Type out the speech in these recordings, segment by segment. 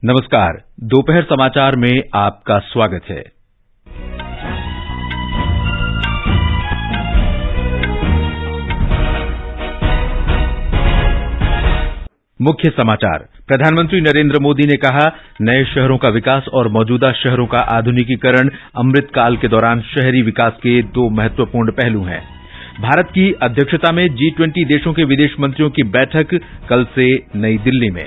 नमस्कार, दोपहर समाचार में आपका स्वागत है। मुख्य समाचार। प्रधानमंत्री नरेंद्र मोदी ने कहा, नए शहरों का विकास और मौजूदा शहरों का आधुनिकीकरण अमृतकाल के दौरान शहरी विकास के दो महत्वपूर्ण पहलू हैं। भारत की अध्यक्षता में G20 देशों के विदेश मंत्रियों की बैठक कल से नई दिल्ली में।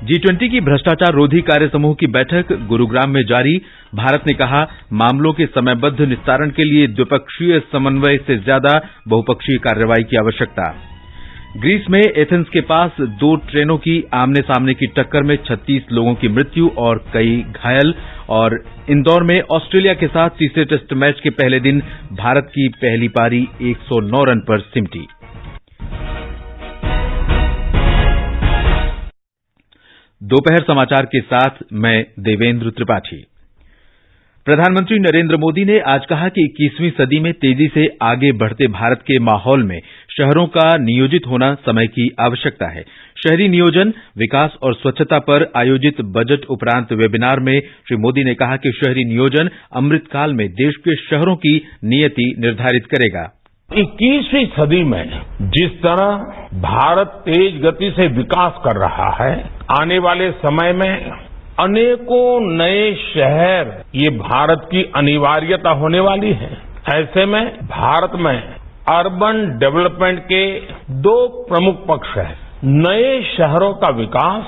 G20 की भ्रष्टाचार रोधी कार्य समूह की बैठक गुरुग्राम में जारी। भारत ने कहा, मामलों के समयबद्ध निस्तारण के लिए द्विपक्षीय समन्वय से ज्यादा बहुपक्षीय कार्रवाई की आवश्यकता। ग्रीस में एथेंस के पास दो ट्रेनों की आमने सामने की टक्कर में 36 लोगों की मृत्यु और कई घायल। और इंदौर में ऑस्ट्रेलिया के साथ तीसरे टेस्ट मैच के पहले दिन भारत की पहली पारी 109 रन पर सिमटी। दोपहर समाचार के साथ मैं देवेंद्र त्रिपाठी। प्रधानमंत्री नरेंद्र मोदी ने आज कहा कि 21वीं सदी में तेजी से आगे बढ़ते भारत के माहौल में शहरों का नियोजित होना समय की आवश्यकता है। शहरी नियोजन, विकास और स्वच्छता पर आयोजित बजट उपरांत वेबिनार में श्री मोदी ने कहा कि शहरी नियोजन अमृतकाल में देश के शहरों की नियति निर्धारित करेगा। 21वीं सदी में जिस तरह भारत तेज गति से विकास कर रहा है, आने वाले समय में अनेकों नए शहर ये भारत की अनिवार्यता होने वाली है। ऐसे में भारत में अर्बन डेवलपमेंट के दो प्रमुख पक्ष हैं, नए शहरों का विकास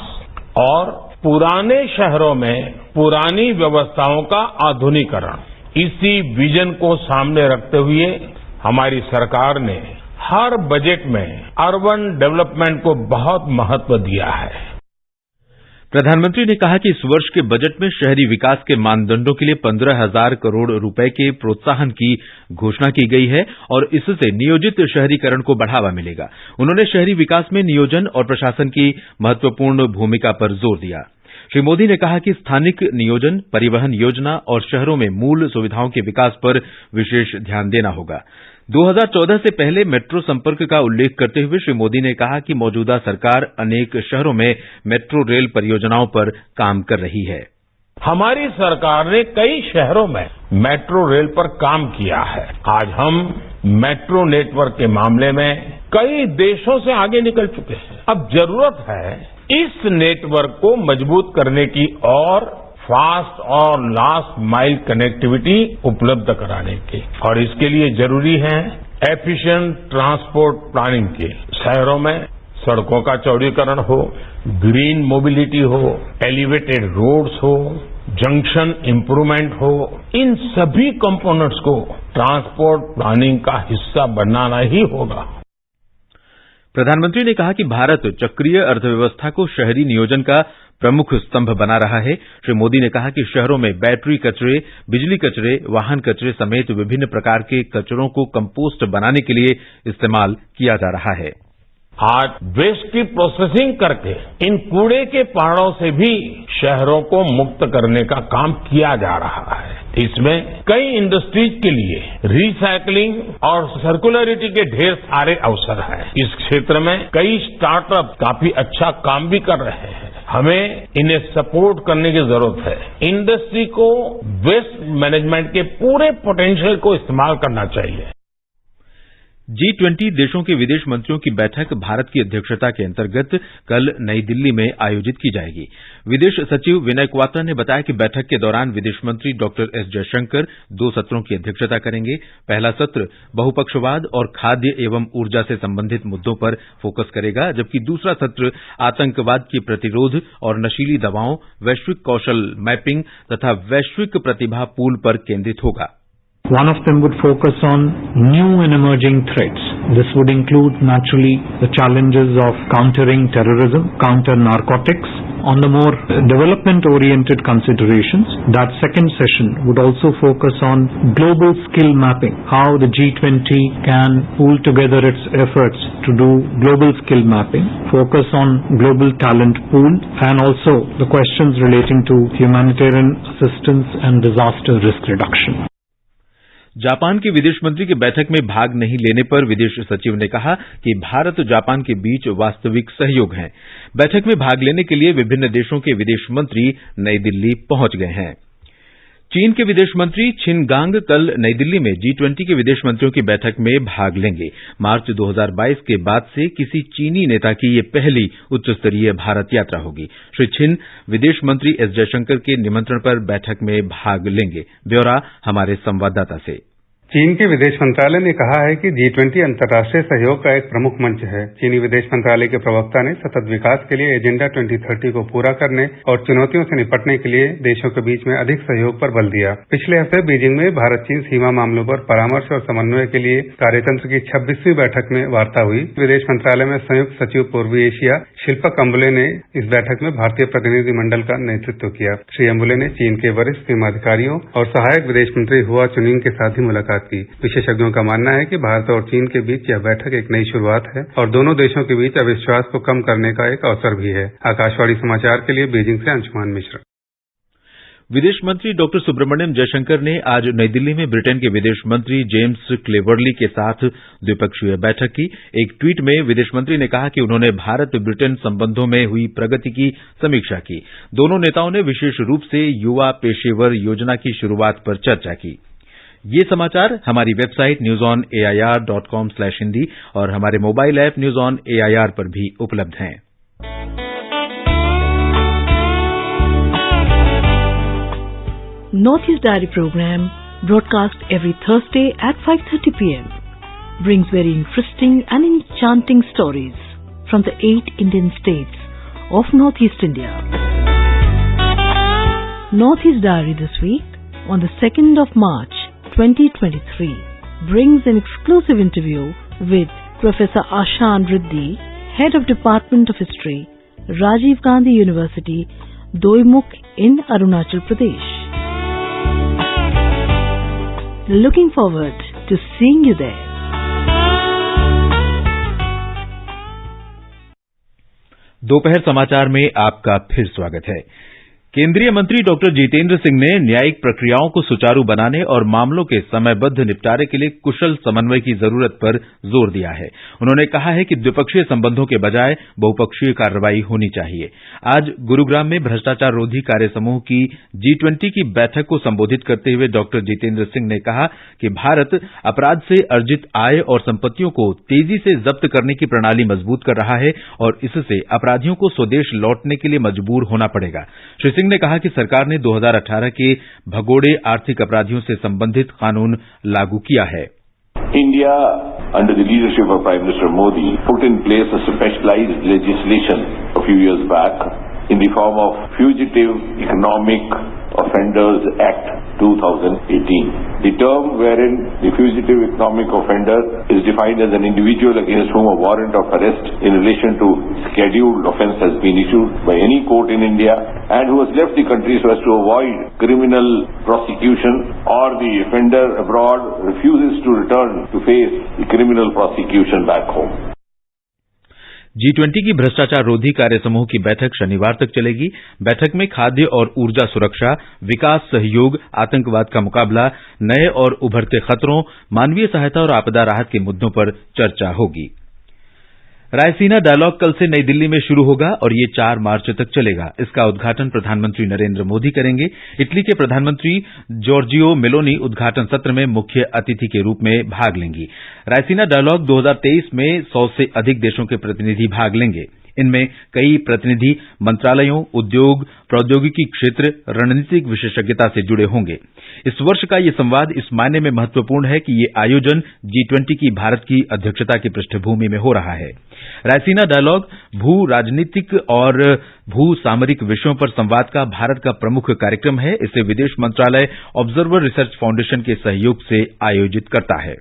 और पुराने शहरों में पुरानी व्यवस्थाओं का आधुनिकीकरण। इसी विजन को सामने रखते हुए हमारी सरकार ने हर बजट में अर्बन डेवलपमेंट को बहुत महत्व दिया है। प्रधानमंत्री ने कहा कि इस वर्ष के बजट में शहरी विकास के मानदंडों के लिए 15,000 करोड़ रुपए के प्रोत्साहन की घोषणा की गई है और इससे नियोजित शहरीकरण को बढ़ावा मिलेगा। उन्होंने शहरी विकास में नियोजन और प्रशासन की महत्वपूर्ण भूमिका पर जोर दिया। श्री मोदी ने कहा कि स्थानिक नियोजन, परिवहन योजना और शहरों में मूल सुविधाओं के विकास पर विशेष ध्यान देना होगा। 2014 से पहले मेट्रो संपर्क का उल्लेख करते हुए श्री मोदी ने कहा कि मौजूदा सरकार अनेक शहरों में मेट्रो रेल परियोजनाओं पर काम कर रही है। हमारी सरकार ने कई शहरों में मेट्रो रेल पर काम किया है। आज हम मेट्रो नेटवर्क के मामले में कई देशों से आगे निकल चुके हैं। अब जरूरत है इस नेटवर्क को मजबूत करने की और फास्ट और लास्ट माइल कनेक्टिविटी उपलब्ध कराने की, और इसके लिए जरूरी है एफिशिएंट ट्रांसपोर्ट प्लानिंग की। शहरों में सड़कों का चौड़ीकरण हो, ग्रीन मोबिलिटी हो, एलिवेटेड रोड्स हो, जंक्शन इंप्रूवमेंट हो, इन सभी कंपोनेंट्स को ट्रांसपोर्ट प्लानिंग का हिस्सा बनाना ही होगा। प्रधानमंत्री ने कहा कि भारत चक्रीय अर्थव्यवस्था को शहरी नियोजन का प्रमुख स्तंभ बना रहा है। श्री मोदी ने कहा कि शहरों में बैटरी कचरे, बिजली कचरे, वाहन कचरे समेत विभिन्न प्रकार के कचरों को कंपोस्ट बनाने के लिए इस्तेमाल किया जा रहा है। आज वेस्ट की प्रोसेसिंग करके इन कूड़े के पहाड़ों से भी शहरों को मुक्त करने का काम किया जा रहा है। इसमें कई इंडस्ट्रीज के लिए रिसाइकलिंग और सर्कुलरिटी के ढेर सारे अवसर हैं। इस क्षेत्र में कई स्टार्टअप काफी अच्छा काम भी कर रहे हैं। हमें इन्हें सपोर्ट करने की जरूरत है। इंडस्ट्री को वेस्ट मैनेजमेंट के पूरे पोटेंशियल को इस्तेमाल करना चाहिए। G20 देशों के विदेश मंत्रियों की बैठक भारत की अध्यक्षता के अंतर्गत कल नई दिल्ली में आयोजित की जाएगी। विदेश सचिव विनय क्वात्रा ने बताया कि बैठक के दौरान विदेश मंत्री डॉक्टर एस जयशंकर 2 सत्रों की अध्यक्षता करेंगे। पहला सत्र बहुपक्षवाद और खाद्य एवं ऊर्जा से संबंधित मुद्दों पर फोकस करेगा, जबकि दूसरा सत्र आतंकवाद के प्रतिरोध और नशीली दवाओं, वैश्विक कौशल मैपिंग तथा वैश्विक प्रतिभा पूल पर केंद्रित होगा। One of them would focus on new and emerging threats. This would include, naturally, the challenges of countering terrorism, counter narcotics. On the more development-oriented considerations, that second session would also focus on global skill mapping, how the G20 can pool together its efforts to do global skill mapping, focus on global talent pool, and also the questions relating to humanitarian assistance and disaster risk reduction. Japan के विदेश मंत्री की बैठक में भाग नहीं लेने पर विदेश सचिव ने कहा कि भारत जापान के बीच वास्तविक सहयोग है। बैठक में भाग लेने के लिए विभिन्न देशों के विदेश मंत्री नई दिल्ली पहुंच गए हैं। चीन के विदेश मंत्री छिनगांग कल नई दिल्ली में G20 के विदेश मंत्रियों की बैठक में भाग लेंगे। मार्च 2022 के बाद से किसी चीनी नेता की यह पहली उच्च स्तरीय भारत यात्रा होगी। श्री छिन विदेश मंत्री एस जयशंकर के निमंत्रण पर बैठक में भाग लेंगे। ब्यौरा हमारे संवाददाता से। चीन के विदेश मंत्रालय ने कहा है कि G20 अंतर्राष्ट्रीय सहयोग का एक प्रमुख मंच है। चीनी विदेश मंत्रालय के प्रवक्ता ने सतत विकास के लिए एजेंडा 2030 को पूरा करने और चुनौतियों से निपटने के लिए देशों के बीच में अधिक सहयोग पर बल दिया। पिछले हफ्ते बीजिंग में भारत चीन सीमा मामलों पर परामर्श और समन्वय के लिए कार्यतंत्र की 26वीं बैठक में वार्ता हुई। विदेश मंत्रालय में संयुक्त सचिव पूर्वी एशिया शिल्पा कंबोले ने इस बैठक में भारतीय प्रतिनिधिमंडल का नेतृत्व किया। श्री अंबुले ने चीन के वरिष्ठ सीमा अधिकारियों और सहायक विदेश मंत्री हुआ चुनिंग के साथ भी मुलाकात की। विशेषज्ञों का मानना है कि भारत और चीन के बीच यह बैठक एक नई शुरुआत है और दोनों देशों के बीच अविश्वास को कम करने का एक अवसर भी है। आकाशवाणी समाचार के लिए बीजिंग से अंशुमान मिश्र। विदेश मंत्री डॉक्टर सुब्रमण्यम जयशंकर ने आज नई दिल्ली में ब्रिटेन के विदेश मंत्री जेम्स क्लेवर्ली के साथ द्विपक्षीय बैठक की। एक ट्वीट में विदेश मंत्री ने कहा कि उन्होंने भारत ब्रिटेन संबंधों में हुई प्रगति की समीक्षा की। दोनों नेताओं ने विशेष रूप से युवा पेशेवर योजना की शुरुआत पर चर्चा की। ये समाचार हमारी वेबसाइट newsonair.com/hindi और हमारे mobile app news on AIR पर भी उपलब्ध हैं। Northeast Diary program, broadcast every Thursday at 5:30 p.m. brings very interesting and enchanting stories from the 8 Indian states of Northeast India. Northeast Diary this week on the 2nd of March 2023 brings an exclusive interview with Professor Ashan Riddhi, Head of Department of History, Rajiv Gandhi University, Doimuk in Arunachal Pradesh. Looking forward to seeing you there. दोपहर समाचार में आपका फिर स्वागत है। केंद्रीय मंत्री doctor Jitendra Singh ने न्यायिक प्रक्रियाओं को सुचारू बनाने और मामलों के समयबद्ध निपटारे के लिए कुशल समन्वय की जरूरत पर जोर दिया है। उन्होंने कहा है कि द्विपक्षीय संबंधों के बजाय बहुपक्षीय कार्रवाई होनी चाहिए। आज गुरुग्राम में भ्रष्टाचार रोधी कार्य समूह की G20 की बैठक को संबोधित करते हुए डॉक्टर जितेंद्र सिंह ने कहा कि भारत अपराध से अर्जित आय और संपत्तियों को तेजी से जब्त करने की प्रणाली मजबूत कर रहा है और इससे अपराधियों को स्वदेश लौटने के लिए मजबूर होना पड़ेगा। श्री सिंह ने कहा कि सरकार ने 2018 के भगोड़े आर्थिक अपराधियों से संबंधित कानून लागू किया है। India, under the leadership of Prime Minister Modi, put in place a specialized legislation a few years back in the form of Fugitive Economic Offenders Act 2018. The term wherein the fugitive economic offender is defined as an individual against whom a warrant of arrest in relation to scheduled offence has been issued by any court in India and who has left the country so as to avoid criminal prosecution, or the offender abroad refuses to return to face the criminal prosecution back home. G20 की भ्रष्टाचार रोधी कार्य समूह की बैठक शनिवार तक चलेगी। बैठक में खाद्य और ऊर्जा सुरक्षा, विकास सहयोग, आतंकवाद का मुकाबला, नए और उभरते खतरों, मानवीय सहायता और आपदा राहत के मुद्दों पर चर्चा होगी। रायसीना डायलॉग कल से नई दिल्ली में शुरू होगा और ये 4 मार्च तक चलेगा। इसका उद्घाटन प्रधानमंत्री नरेंद्र मोदी करेंगे। इटली के प्रधानमंत्री जॉर्जियो मेलोनी उद्घाटन सत्र में मुख्य अतिथि के रूप में भाग लेंगी। रायसीना डायलॉग 2023 में 100 से अधिक देशों के प्रतिनिधि भाग लेंगे। इनमें कई प्रतिनिधि मंत्रालयों, उद्योग, प्रौद्योगिकी क्षेत्र, रणनीतिक विशेषज्ञता से जुड़े होंगे। इस वर्ष का ये संवाद इस मायने में महत्वपूर्ण है कि ये आयोजन G20 की भारत की अध्यक्षता की पृष्ठभूमि में हो रहा है। रायसीना डायलॉग भू राजनीतिक और भू सामरिक विषयों पर संवाद का भारत का प्रमुख कार्यक्रम है। इसे विदेश मंत्रालय ऑब्जर्वर रिसर्च फाउंडेशन के सहयोग से आयोजित करता है।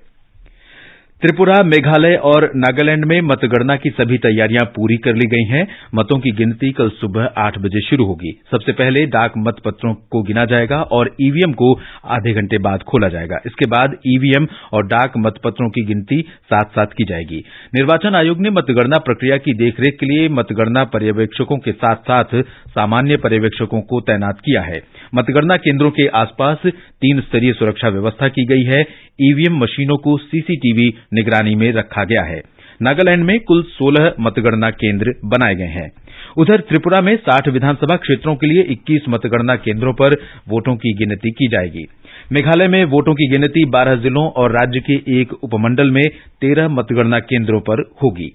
त्रिपुरा, मेघालय और नागालैंड में मतगणना की सभी तैयारियां पूरी कर ली गई हैं। मतों की गिनती कल सुबह 8 बजे शुरू होगी। सबसे पहले डाक मतपत्रों को गिना जाएगा और ईवीएम को आधे घंटे बाद खोला जाएगा। इसके बाद ईवीएम और डाक मतपत्रों की गिनती साथ साथ की जाएगी। निर्वाचन आयोग ने मतगणना प्रक्रिया की देखरेख के लिए मतगणना पर्यवेक्षकों के साथ साथ सामान्य पर्यवेक्षकों को तैनात किया है। मतगणना केंद्रों के आसपास 3 स्तरीय सुरक्षा व्यवस्था की गई है। ईवीएम मशीनों को सीसीटीवी निगरानी में रखा गया है। नागालैंड में कुल 16 मतगणना केंद्र बनाए गए हैं। उधर त्रिपुरा में 60 विधानसभा क्षेत्रों के लिए 21 मतगणना केंद्रों पर वोटों की गिनती की जाएगी। मेघालय में वोटों की गिनती 12 जिलों और राज्य के एक उपमंडल में 13 मतगणना केंद्रों पर होगी।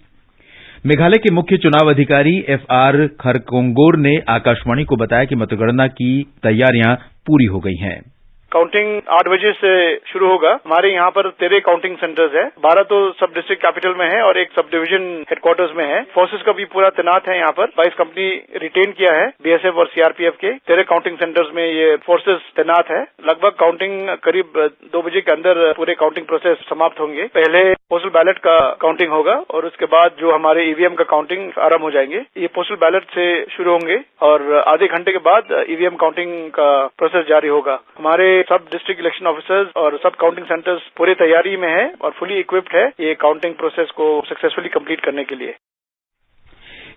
मेघालय के मुख्य चुनाव अधिकारी FR खरकोंगोर ने आकाशवाणी को बताया कि मतगणना की तैयारियां पूरी हो गई हैं। काउंटिंग 8 बजे से शुरू होगा। हमारे यहाँ पर 13 काउंटिंग सेंटर्स है। 12 तो सब डिस्ट्रिक्ट कैपिटल में है और एक सब डिवीजन हेडक्वार्टर्स में है। फोर्सेस का भी पूरा तैनात है यहाँ पर। 22 कंपनी रिटेन किया है BSF और CRPF के। 13 काउंटिंग सेंटर्स में ये फोर्सेस तैनात है। लगभग काउंटिंग करीब 2 बजे के अंदर पूरे काउंटिंग प्रोसेस समाप्त होंगे। पहले पोस्टल बैलेट का काउंटिंग होगा और उसके बाद जो हमारे EVM का काउंटिंग आरंभ हो जाएंगे। ये पोस्टल बैलेट से शुरू होंगे और आधे घंटे के बाद EVM काउंटिंग का प्रोसेस जारी होगा। हमारे सब डिस्ट्रिक्ट इलेक्शन ऑफिसर्स और सब काउंटिंग सेंटर्स पूरी तैयारी में है और फुली इक्विप्ड है ये काउंटिंग प्रोसेस को सक्सेसफुली कंप्लीट करने के लिए।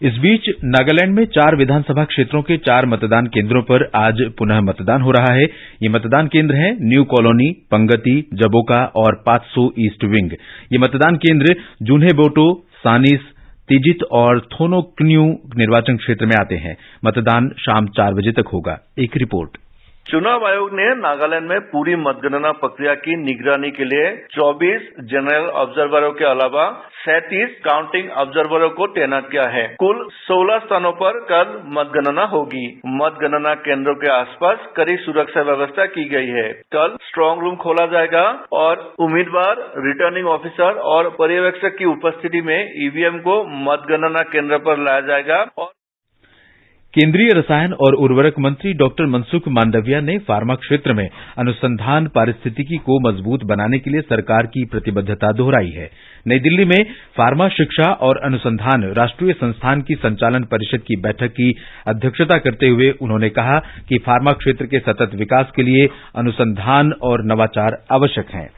इस बीच नागालैंड में 4 विधानसभा क्षेत्रों के 4 मतदान केंद्रों पर आज पुनः मतदान हो रहा है। ये मतदान केंद्र हैं न्यू कॉलोनी, पंगती, जबोका और 500 ईस्ट विंग। ये मतदान केंद्र जून्हेबोटो, सानिस, तिजित और थोनोक्न्यू निर्वाचन क्षेत्र में आते हैं। मतदान शाम 4 बजे तक होगा। एक रिपोर्ट। चुनाव आयोग ने नागालैंड में पूरी मतगणना प्रक्रिया की निगरानी के लिए 24 जनरल ऑब्जर्वरों के अलावा 37 काउंटिंग ऑब्जर्वरों को तैनात किया है। कुल 16 स्थानों पर कल मतगणना होगी। मतगणना केंद्रों के आसपास कड़ी सुरक्षा व्यवस्था की गई है। कल स्ट्रांग रूम खोला जाएगा और उम्मीदवार, रिटर्निंग ऑफिसर और पर्यवेक्षक की उपस्थिति में ईवीएम को मतगणना केंद्र पर लाया जाएगा। और केंद्रीय रसायन और उर्वरक मंत्री डॉक्टर मनसुख मांडविया ने फार्मा क्षेत्र में अनुसंधान पारिस्थितिकी को मजबूत बनाने के लिए सरकार की प्रतिबद्धता दोहराई है। नई दिल्ली में फार्मा शिक्षा और अनुसंधान राष्ट्रीय संस्थान की संचालन परिषद की बैठक की अध्यक्षता करते हुए उन्होंने कहा कि फार्मा क्षेत्र के सतत विकास के लिए अनुसंधान और नवाचार आवश्यक हैं।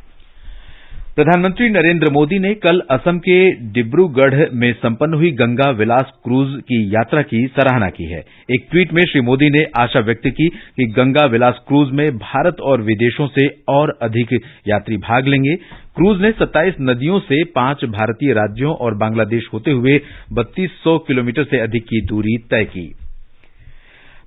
प्रधानमंत्री नरेंद्र मोदी ने कल असम के डिब्रूगढ़ में संपन्न हुई गंगा विलास क्रूज की यात्रा की सराहना की है। एक ट्वीट में श्री मोदी ने आशा व्यक्त की कि गंगा विलास क्रूज में भारत और विदेशों से और अधिक यात्री भाग लेंगे। क्रूज ने 27 नदियों से 5 भारतीय राज्यों और बांग्लादेश होते हुए 3200 किलोमीटर से अधिक की दूरी तय की।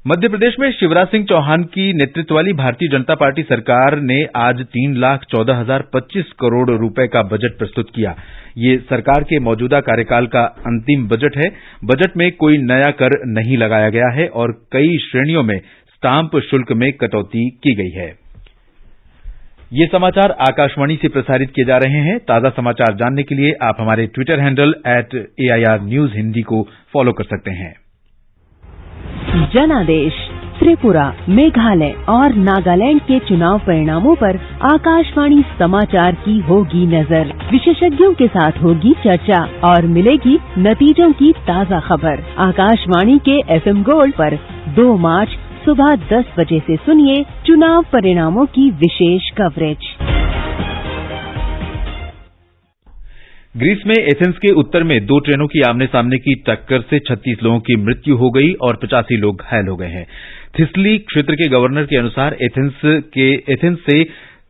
मध्य प्रदेश में शिवराज सिंह चौहान की नेतृत्व वाली भारतीय जनता पार्टी सरकार ने आज 3,14,025 करोड़ रुपए का बजट प्रस्तुत किया। ये सरकार के मौजूदा कार्यकाल का अंतिम बजट है। बजट में कोई नया कर नहीं लगाया गया है और कई श्रेणियों में स्टाम्प शुल्क में कटौती की गई है। ये समाचार आकाशवाणी से प्रसारित किए जा रहे हैं। ताजा समाचार जानने के लिए आप हमारे Twitter handle @AIR News Hindi को फॉलो कर सकते हैं। जनादेश त्रिपुरा, मेघालय और नागालैंड के चुनाव परिणामों पर आकाशवाणी समाचार की होगी नजर। विशेषज्ञों के साथ होगी चर्चा और मिलेगी नतीजों की ताजा खबर। आकाशवाणी के FM गोल्ड पर 2 मार्च सुबह 10 बजे से सुनिए चुनाव परिणामों की विशेष कवरेज। ग्रीस में एथेंस के उत्तर में 2 ट्रेनों की आमने सामने की टक्कर से 36 लोगों की मृत्यु हो गई और 85 लोग घायल हो गए हैं। थिस्ली क्षेत्र के गवर्नर के अनुसार एथेंस से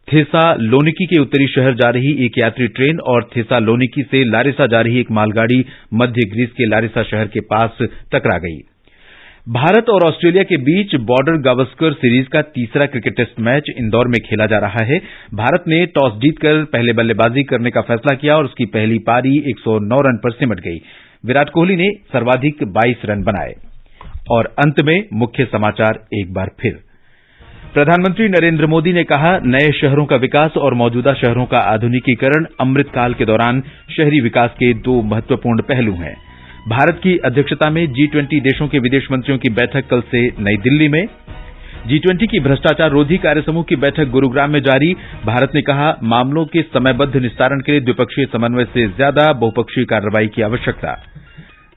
थेसालोनिकी के उत्तरी शहर जा रही एक यात्री ट्रेन और थेसालोनिकी से लारिसा जा रही एक मालगाड़ी मध्य ग्रीस के लारिसा शहर के पास टकरा गई। भारत और ऑस्ट्रेलिया के बीच बॉर्डर गावस्कर सीरीज का तीसरा क्रिकेट टेस्ट मैच इंदौर में खेला जा रहा है। भारत ने टॉस जीतकर पहले बल्लेबाजी करने का फैसला किया और उसकी पहली पारी 109 रन पर सिमट गई। विराट कोहली ने सर्वाधिक 22 रन बनाए। और अंत में मुख्य समाचार एक बार फिर। प्रधानमंत्री नरेंद्र मोदी ने कहा, नए शहरों का विकास और मौजूदा शहरों का आधुनिकीकरण अमृतकाल के दौरान शहरी विकास के 2 महत्वपूर्ण पहलू हैं। भारत की अध्यक्षता में G20 देशों के विदेश मंत्रियों की बैठक कल से नई दिल्ली में। G20 की भ्रष्टाचार रोधी कार्यसमूह की बैठक गुरुग्राम में जारी। भारत ने कहा, मामलों के समयबद्ध निस्तारण के लिए द्विपक्षीय समन्वय से ज्यादा बहुपक्षीय कार्रवाई की आवश्यकता।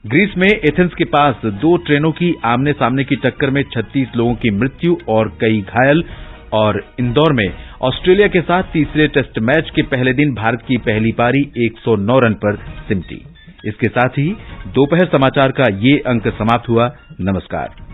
ग्रीस में एथेंस के पास 2 ट्रेनों की आमने सामने की टक्कर में 36 लोगों की मृत्यु और कई घायल। और इंदौर में ऑस्ट्रेलिया के साथ तीसरे टेस्ट मैच के पहले दिन भारत की पहली पारी 109 रन पर सिमटी। इसके साथ ही दोपहर समाचार का ये अंक समाप्त हुआ। नमस्कार।